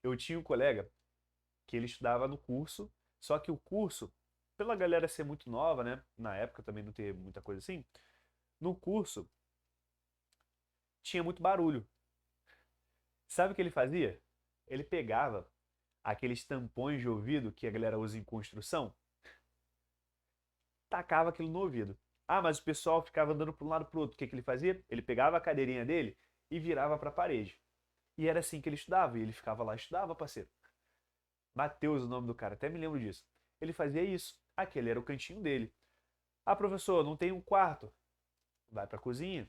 Eu tinha um colega que ele estudava no curso, só que o curso, pela galera ser muito nova, né? Na época também não ter muita coisa assim, no curso tinha muito barulho. Sabe o que ele fazia? Ele pegava aqueles tampões de ouvido que a galera usa em construção, tacava aquilo no ouvido. Ah, mas o pessoal ficava andando para um lado para o outro. O que que ele fazia? Ele pegava a cadeirinha dele e virava para a parede. E era assim que ele estudava, e ele ficava lá e estudava, parceiro. Mateus, o nome do cara, até me lembro disso. Ele fazia isso. Aquele era o cantinho dele. Ah, professor, não tem um quarto. Vai para a cozinha,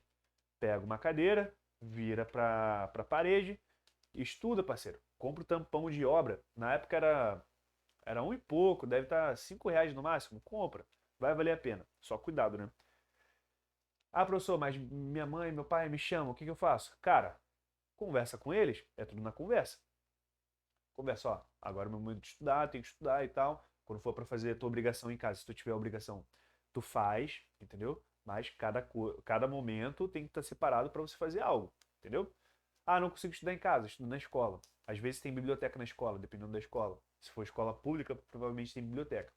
pega uma cadeira, vira para a parede, estuda, parceiro. Compra o tampão de obra. Na época era um e pouco, deve estar R$ 5 no máximo. Compra, vai valer a pena. Só cuidado, né? Ah, professor, mas minha mãe, meu pai me chamam, o que que eu faço? Cara, conversa com eles, é tudo na conversa. Conversa, ó, agora é o meu momento de estudar, tenho que estudar e tal. Quando for para fazer a tua obrigação em casa, se tu tiver obrigação, tu faz, entendeu? Mas cada momento tem que estar separado para você fazer algo, entendeu? Ah, não consigo estudar em casa, estudo na escola. Às vezes tem biblioteca na escola, dependendo da escola. Se for escola pública, provavelmente tem biblioteca.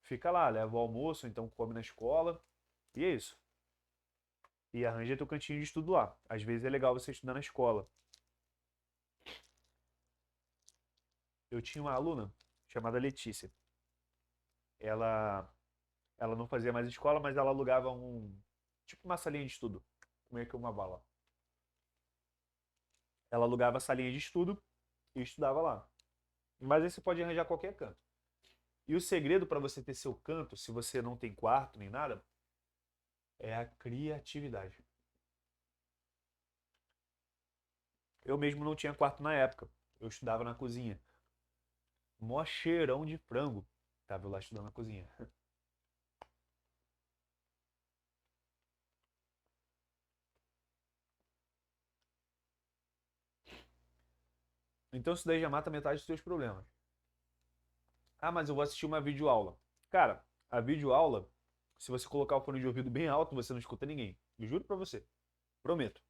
Fica lá, leva o almoço, então come na escola. E é isso. E arranja teu cantinho de estudo lá. Às vezes é legal você estudar na escola. Eu tinha uma aluna chamada Letícia. Ela, ela não fazia mais escola, mas ela alugava tipo uma salinha de estudo. Meio que uma bala. Ela alugava a salinha de estudo e estudava lá. Mas aí você pode arranjar qualquer canto. E o segredo para você ter seu canto, se você não tem quarto nem nada, é a criatividade. Eu mesmo não tinha quarto na época. Eu estudava na cozinha. Mó cheirão de frango. Tava eu lá estudando na cozinha. Então isso daí já mata metade dos seus problemas. Ah, mas eu vou assistir uma videoaula. Cara, a videoaula, se você colocar o fone de ouvido bem alto, você não escuta ninguém. Eu juro pra você. Prometo.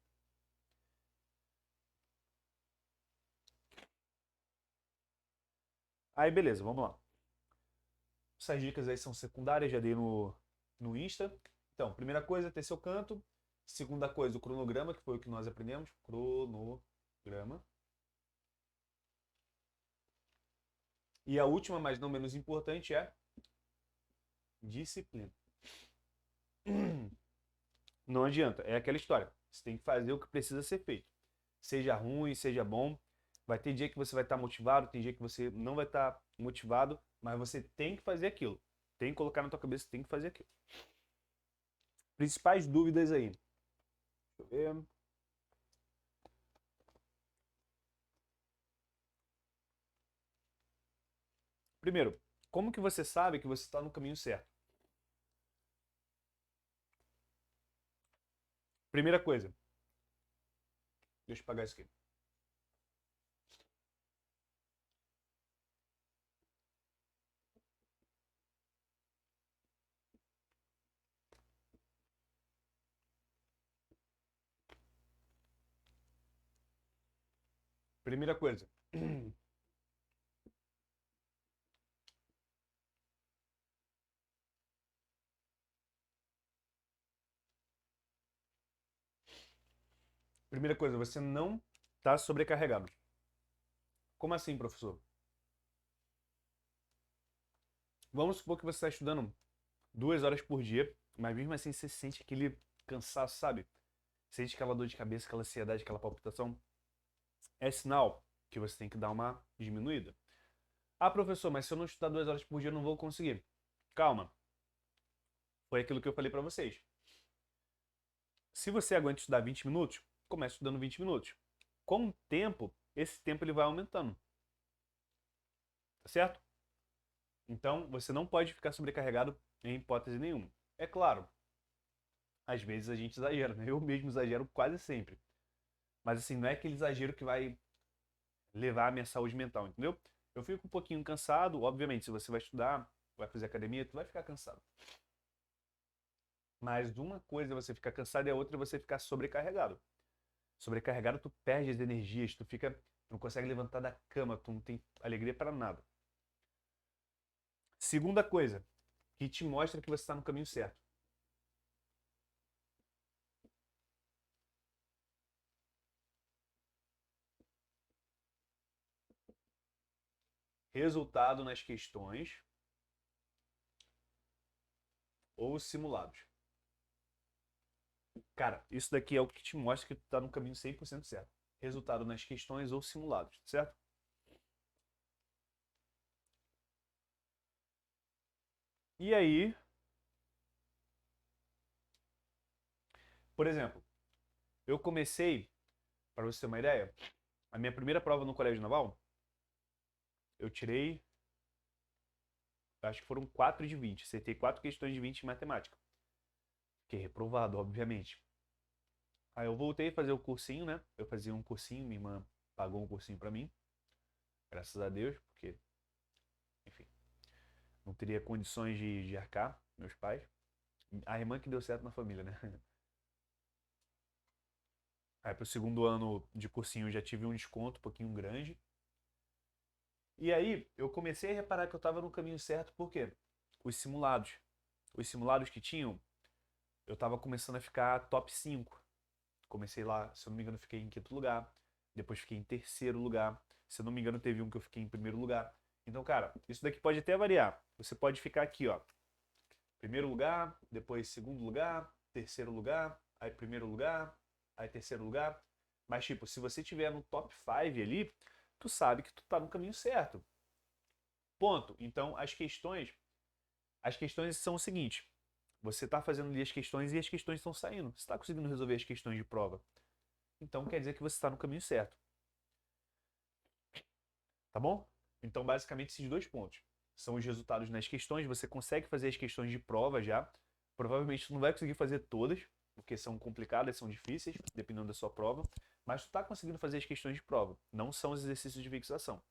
Aí beleza, vamos lá. Essas dicas aí são secundárias, já dei no Insta. Então, primeira coisa, ter seu canto. Segunda coisa, o cronograma, que foi o que nós aprendemos. Cronograma. E a última, mas não menos importante, é disciplina. Não adianta, é aquela história. Você tem que fazer o que precisa ser feito. Seja ruim, seja bom. Vai ter dia que você vai estar motivado, tem dia que você não vai estar motivado, mas você tem que fazer aquilo. Tem que colocar na tua cabeça, tem que fazer aquilo. Principais dúvidas aí. Deixa eu ver. Primeiro, como que você sabe que você está no caminho certo? Primeira coisa, deixa eu pagar isso aqui. Primeira coisa. Primeira coisa, você não está sobrecarregado. Como assim, professor? Vamos supor que você está estudando 2 horas por dia, mas mesmo assim você sente aquele cansaço, sabe? Sente aquela dor de cabeça, aquela ansiedade, aquela palpitação. É sinal que você tem que dar uma diminuída. Ah, professor, mas se eu não estudar 2 horas por dia, eu não vou conseguir. Calma, foi aquilo que eu falei para vocês. Se você aguenta estudar 20 minutos, comece estudando 20 minutos. Com o tempo, esse tempo ele vai aumentando, tá certo? Então, você não pode ficar sobrecarregado em hipótese nenhuma. É claro, às vezes a gente exagera, né? Eu mesmo exagero quase sempre. Mas assim, não é aquele exagero que vai levar a minha saúde mental, entendeu? Eu fico um pouquinho cansado, obviamente, se você vai estudar, vai fazer academia, tu vai ficar cansado. Mas uma coisa é você ficar cansado e a outra é você ficar sobrecarregado. Sobrecarregado, tu perde as energias, tu não consegue levantar da cama, tu não tem alegria para nada. Segunda coisa, que te mostra que você está no caminho certo. Resultado nas questões ou simulados. Cara, isso daqui é o que te mostra que tu tá no caminho 100% certo. Resultado nas questões ou simulados, certo? E aí, por exemplo, eu comecei, para você ter uma ideia, a minha primeira prova no Colégio Naval, eu tirei, acho que foram 4 de 20. Acertei 4 questões de 20 em matemática. Fiquei reprovado, obviamente. Aí eu voltei a fazer o cursinho, né? Eu fazia um cursinho, minha irmã pagou um cursinho para mim, graças a Deus, porque, enfim, não teria condições de arcar, meus pais. A irmã que deu certo na família, né? Aí pro segundo ano de cursinho eu já tive um desconto um pouquinho grande. E aí eu comecei a reparar que eu estava no caminho certo, por quê? Os simulados. Os simulados que tinham, eu estava começando a ficar top 5. Comecei lá, se eu não me engano, fiquei em quinto lugar. Depois fiquei em terceiro lugar. Se eu não me engano, teve um que eu fiquei em primeiro lugar. Então, cara, isso daqui pode até variar. Você pode ficar aqui, ó. Primeiro lugar, depois segundo lugar, terceiro lugar, aí primeiro lugar, aí terceiro lugar. Mas, tipo, se você tiver no top 5 ali, tu sabe que tu tá no caminho certo. Ponto. Então, as questões são o seguinte. Você tá fazendo ali as questões e as questões estão saindo. Você está conseguindo resolver as questões de prova. Então, quer dizer que você está no caminho certo. Tá bom? Então, basicamente, esses dois pontos são os resultados nas questões. Você consegue fazer as questões de prova já. Provavelmente tu não vai conseguir fazer todas, porque são complicadas, são difíceis, dependendo da sua prova. Mas tu está conseguindo fazer as questões de prova. Não são os exercícios de fixação,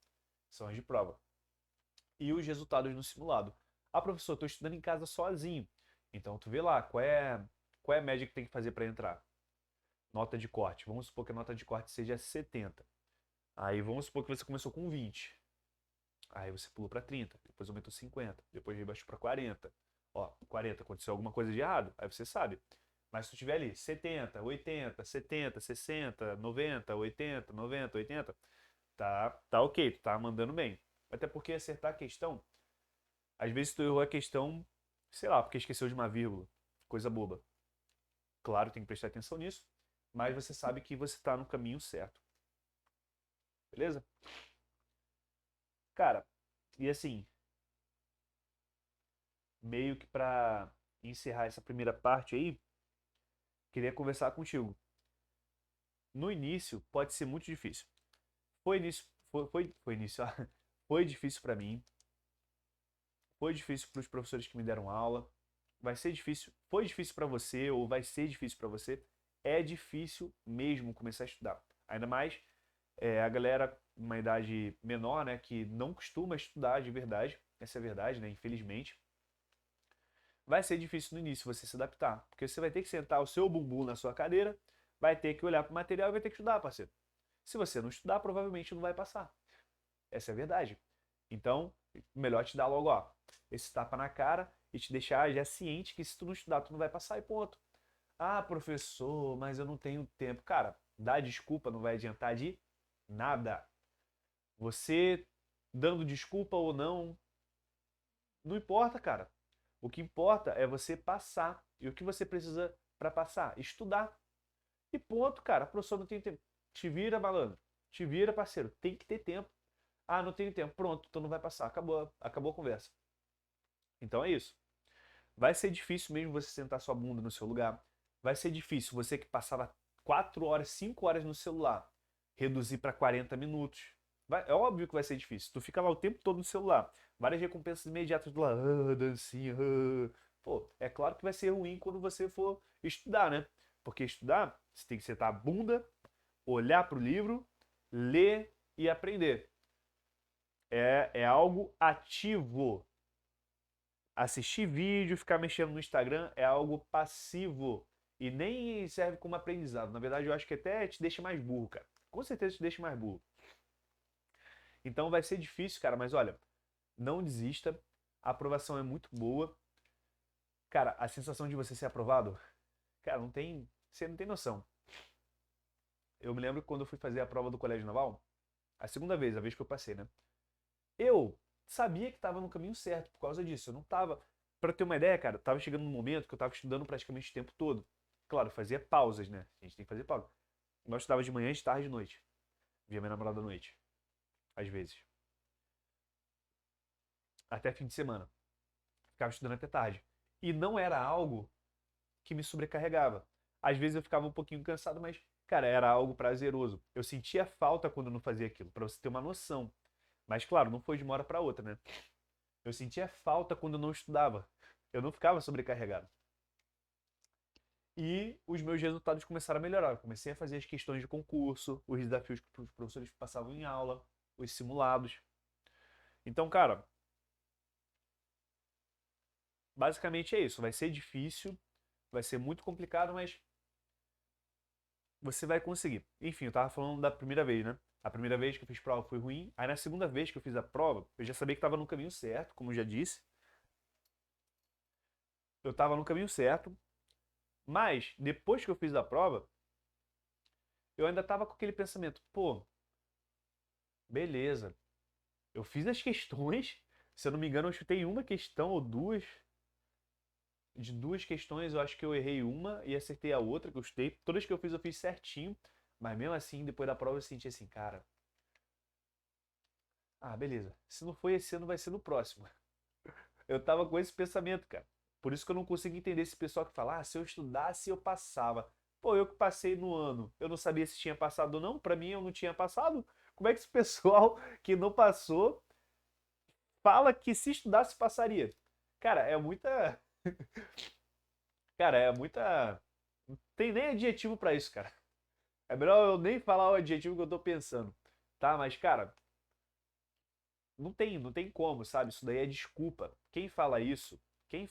são as de prova. E os resultados no simulado. Ah, professor, estou estudando em casa sozinho. Então tu vê lá qual é a média que tem que fazer para entrar. Nota de corte. Vamos supor que a nota de corte seja 70. Aí vamos supor que você começou com 20. Aí você pulou para 30, depois aumentou 50, depois rebaixou para 40. Ó, 40, aconteceu alguma coisa de errado, aí você sabe. Mas se tu tiver ali 70, 80, 70, 60, 90, 80, 90, 80, tá ok, tu tá mandando bem. Até porque acertar a questão, às vezes tu errou a questão, sei lá, porque esqueceu de uma vírgula, coisa boba. Claro, tem que prestar atenção nisso, mas você sabe que você tá no caminho certo. Beleza? Cara, e assim, meio que pra encerrar essa primeira parte aí, queria conversar contigo. No início pode ser muito difícil. Foi início, foi início, foi difícil para mim, foi difícil para os professores que me deram aula, vai ser difícil, foi difícil para você ou vai ser difícil para você. É difícil mesmo começar a estudar. Ainda mais a galera uma idade menor, né, que não costuma estudar de verdade, essa é a verdade, né, infelizmente. Vai ser difícil no início você se adaptar, porque você vai ter que sentar o seu bumbum na sua cadeira, vai ter que olhar para o material e vai ter que estudar, parceiro. Se você não estudar, provavelmente não vai passar. Essa é a verdade. Então, melhor te dar logo, ó, esse tapa na cara e te deixar já ciente que se tu não estudar, tu não vai passar e ponto. Ah, professor, mas eu não tenho tempo. Cara, dá desculpa não vai adiantar de nada. Você dando desculpa ou não, não importa, cara. O que importa é você passar. E o que você precisa para passar? Estudar. E ponto, cara. A professor não tem tempo. Te vira, malandro. Te vira, parceiro. Tem que ter tempo. Ah, não tenho tempo. Pronto, então não vai passar. Acabou a conversa. Então é isso. Vai ser difícil mesmo você sentar sua bunda no seu lugar. Vai ser difícil você que passava 4 horas, 5 horas no celular, reduzir para 40 minutos. É óbvio que vai ser difícil. Tu fica lá o tempo todo no celular. Várias recompensas imediatas do lá, dancinha. Pô, é claro que vai ser ruim quando você for estudar, né? Porque estudar, você tem que sentar a bunda, olhar para o livro, ler e aprender. É algo ativo. Assistir vídeo, ficar mexendo no Instagram é algo passivo. E nem serve como aprendizado. Na verdade, eu acho que até te deixa mais burro, cara. Com certeza te deixa mais burro. Então vai ser difícil, cara, mas olha, não desista. A aprovação é muito boa. Cara, a sensação de você ser aprovado, cara, não tem, você não tem noção. Eu me lembro que quando eu fui fazer a prova do Colégio Naval, a segunda vez, a vez que eu passei, né? Eu sabia que estava no caminho certo por causa disso. Eu não estava, para ter uma ideia, cara, estava chegando num momento que eu estava estudando praticamente o tempo todo. Claro, eu fazia pausas, né? A gente tem que fazer pausa. Eu estudava de manhã, de tarde e de noite. Via minha namorada à noite, às vezes. Até fim de semana. Ficava estudando até tarde. E não era algo que me sobrecarregava. Às vezes eu ficava um pouquinho cansado, mas, cara, era algo prazeroso. Eu sentia falta quando eu não fazia aquilo, para você ter uma noção. Mas, claro, não foi de uma hora para outra, né? Eu sentia falta quando eu não estudava. Eu não ficava sobrecarregado. E os meus resultados começaram a melhorar. Eu comecei a fazer as questões de concurso, os desafios que os professores passavam em aula, os simulados. Então, cara, basicamente é isso. Vai ser difícil, vai ser muito complicado, mas você vai conseguir. Enfim, eu tava falando da primeira vez, né? A primeira vez que eu fiz prova foi ruim. Aí na segunda vez que eu fiz a prova, eu já sabia que estava no caminho certo, como eu já disse. Eu estava no caminho certo, mas depois que eu fiz a prova, eu ainda estava com aquele pensamento, pô, beleza. Eu fiz as questões, se eu não me engano, eu chutei uma questão ou duas. De duas questões, eu acho que eu errei uma e acertei a outra, que eu chutei. Todas que eu fiz certinho. Mas mesmo assim, depois da prova, eu senti assim, cara, ah, beleza. Se não foi esse ano, vai ser no próximo. Eu tava com esse pensamento, cara. Por isso que eu não consigo entender esse pessoal que fala, ah, se eu estudasse, eu passava. Pô, eu que passei no ano, eu não sabia se tinha passado ou não, pra mim eu não tinha passado. Como é que esse pessoal que não passou fala que se estudasse passaria? Cara, é muita. Cara, é muita. Não tem nem adjetivo pra isso, cara. É melhor eu nem falar o adjetivo que eu tô pensando. Tá? Mas, cara, não tem como, sabe? Isso daí é desculpa. Quem fala isso, quem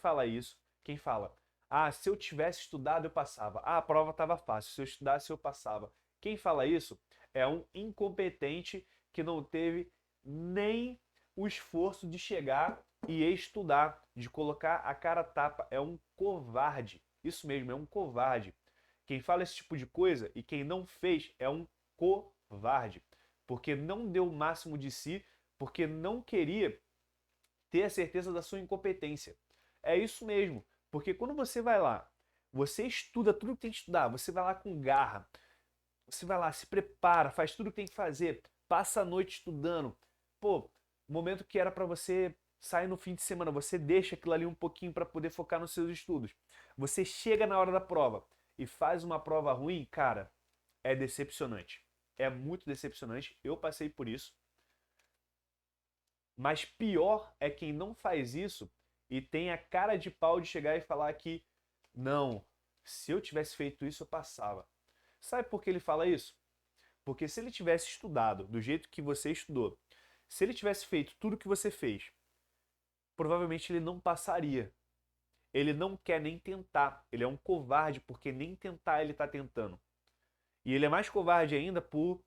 fala, ah, se eu tivesse estudado eu passava. Ah, a prova estava fácil, se eu estudasse eu passava. Quem fala isso é um incompetente que não teve nem o esforço de chegar e estudar, de colocar a cara a tapa. É um covarde. Isso mesmo, é um covarde. Quem fala esse tipo de coisa e quem não fez é um covarde, porque não deu o máximo de si, porque não queria ter a certeza da sua incompetência. É isso mesmo, porque quando você vai lá, você estuda tudo que tem que estudar, você vai lá com garra, você vai lá, se prepara, faz tudo o que tem que fazer, passa a noite estudando. Pô, momento que era para você sair no fim de semana, você deixa aquilo ali um pouquinho para poder focar nos seus estudos. Você chega na hora da prova e faz uma prova ruim, cara, é decepcionante. É muito decepcionante. Eu passei por isso. Mas pior é quem não faz isso e tem a cara de pau de chegar e falar que não, se eu tivesse feito isso eu passava. Sabe por que ele fala isso? Porque se ele tivesse estudado do jeito que você estudou, se ele tivesse feito tudo o que você fez, provavelmente ele não passaria. Ele não quer nem tentar. Ele é um covarde porque nem tentar ele está tentando. E ele é mais covarde ainda por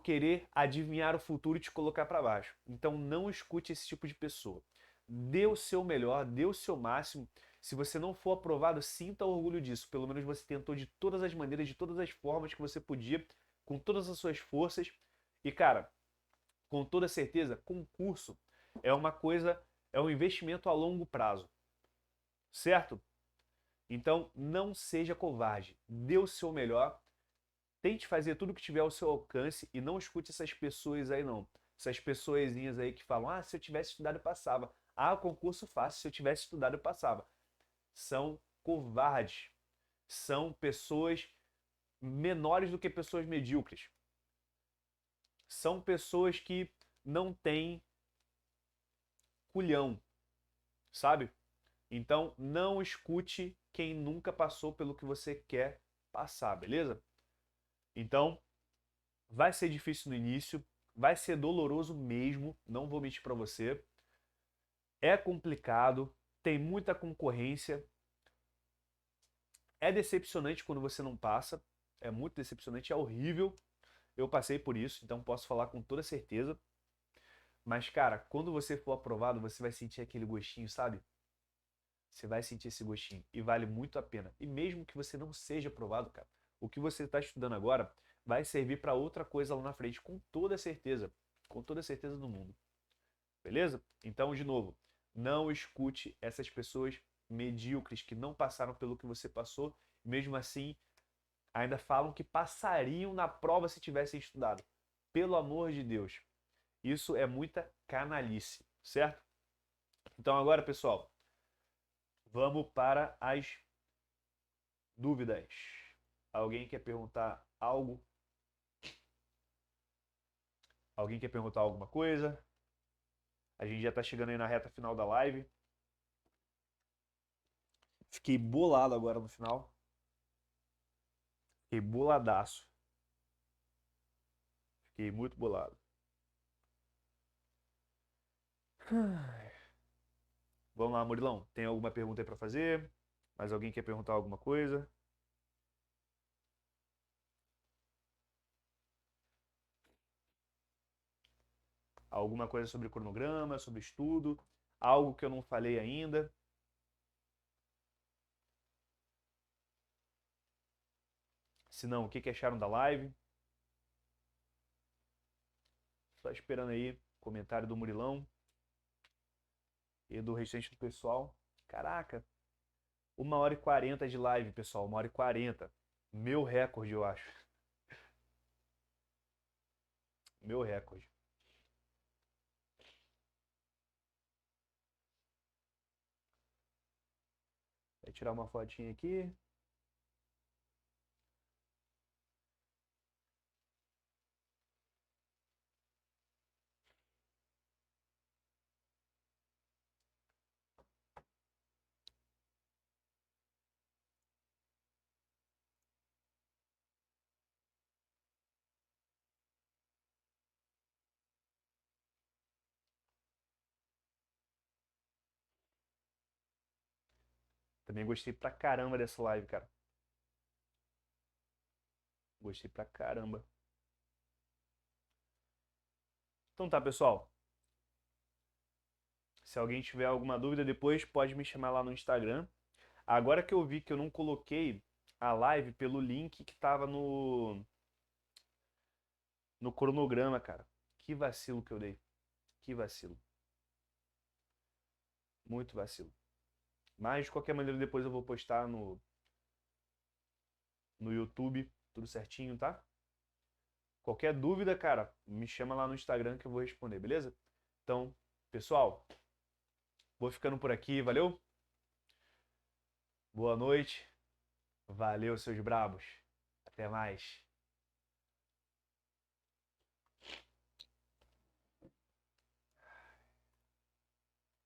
querer adivinhar o futuro e te colocar para baixo. Então não escute esse tipo de pessoa. Dê o seu melhor, dê o seu máximo. Se você não for aprovado, sinta orgulho disso. Pelo menos você tentou de todas as maneiras, de todas as formas que você podia, com todas as suas forças. E cara, com toda certeza, concurso é uma coisa, é um investimento a longo prazo. Certo? Então não seja covarde. Dê o seu melhor. Tente fazer tudo que tiver ao seu alcance e não escute essas pessoas aí não. Essas pessoazinhas aí que falam, ah, se eu tivesse estudado eu passava. Ah, concurso fácil, se eu tivesse estudado eu passava. São covardes. São pessoas menores do que pessoas medíocres. São pessoas que não têm culhão, sabe? Então não escute quem nunca passou pelo que você quer passar, beleza? Então, vai ser difícil no início, vai ser doloroso mesmo, não vou mentir para você. É complicado, tem muita concorrência, É decepcionante quando você não passa. É muito decepcionante, é horrível. Eu passei por isso, então posso falar com toda certeza. Mas, cara, quando você for aprovado, você vai sentir aquele gostinho, sabe? Você vai sentir esse gostinho e vale muito a pena. E mesmo que você não seja aprovado, cara, o que você está estudando agora vai servir para outra coisa lá na frente, com toda certeza do mundo. Beleza? Então, de novo, não escute essas pessoas medíocres que não passaram pelo que você passou, mesmo assim ainda falam que passariam na prova se tivessem estudado. Pelo amor de Deus, isso é muita canalice, certo? Então agora, pessoal, vamos para as dúvidas. Alguém quer perguntar algo? Alguém quer perguntar alguma coisa? A gente já está chegando aí na reta final da live. Fiquei bolado agora no final. Fiquei boladaço. Fiquei muito bolado. Vamos lá, Murilão. Tem alguma pergunta aí para fazer? Mais alguém quer perguntar alguma coisa? Alguma coisa sobre cronograma, sobre estudo? Algo que eu não falei ainda? Se não, o que acharam da live? Só esperando aí comentário do Murilão e do restante do pessoal. Caraca, 1h40 de live, pessoal. 1h40. Meu recorde, eu acho. Meu recorde. Vou tirar uma fotinha aqui. Também gostei pra caramba dessa live, cara. Gostei pra caramba. Então tá, pessoal. Se alguém tiver alguma dúvida depois, pode me chamar lá no Instagram. Agora que eu vi que eu não coloquei a live pelo link que tava no cronograma, cara. Que vacilo que eu dei. Que vacilo. Muito vacilo. Mas de qualquer maneira depois eu vou postar no YouTube, tudo certinho, tá? Qualquer dúvida, cara, me chama lá no Instagram que eu vou responder, beleza? Então, pessoal, vou ficando por aqui, valeu? Boa noite. Valeu, seus brabos. Até mais.